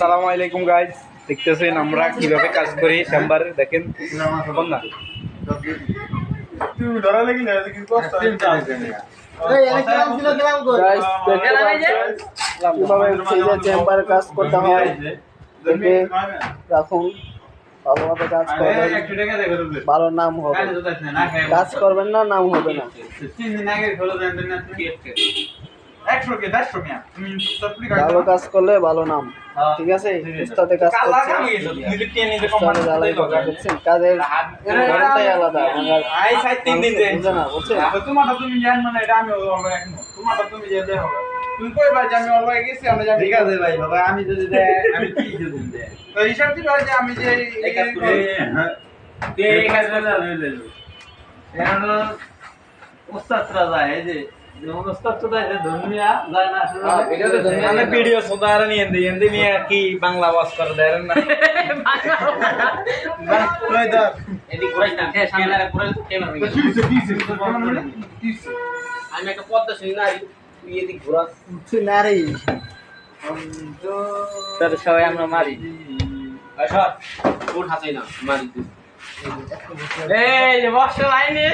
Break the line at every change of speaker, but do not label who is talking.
সালামু আলাইকুম গাইস, দেখতেছেন আমরা কিভাবে কাজ করি চেম্বারে। দেখেন না চেম্বারে কাজ করতে হয়। দেখে রাখুন, ভালোভাবে কাজ করবেন, ভালো নাম হবে। কাজ করবেন না, নাম হবে না। ভালো কাজ করলে ভালো নাম, ঠিক আছে? উস্তাদে কাজ করছে, দেখছেন কাজের ধরনটাই আলাদা। বুঝে না, বুঝছেন?
তুমি কই ভাই আমি অলওয়ে গেছি আমরা জানি। ঠিক আছে ভাই, বাবা আমি যদি আমি কি যদি দে তো হিসাব দিই ভাই যে আমি যে এই কাজ করি। হ্যাঁ তে এই কাজ না লইলো এখন উস্তাদরা যায় যে যেমন উস্তাদ তো যায় ধর্মিয়া যায় না আসলে এটা তো ধর্মিয়া মানে ভিডিও সোদারা নিয়ে এন্ডে নিয়ে কি বাংলা ওয়াজ করে দেন না বাংলা কই দাও এডি কই না হ্যাঁ সামনে আর পুরো ক্যামেরা কিছে আমি একটা পদ্মা শুনি না ये दी घोड़ा
নারী
तर सवाई আমরা মারি আচ্ছা উঠ হাসাই না মারি এই যে বক্স লাইনে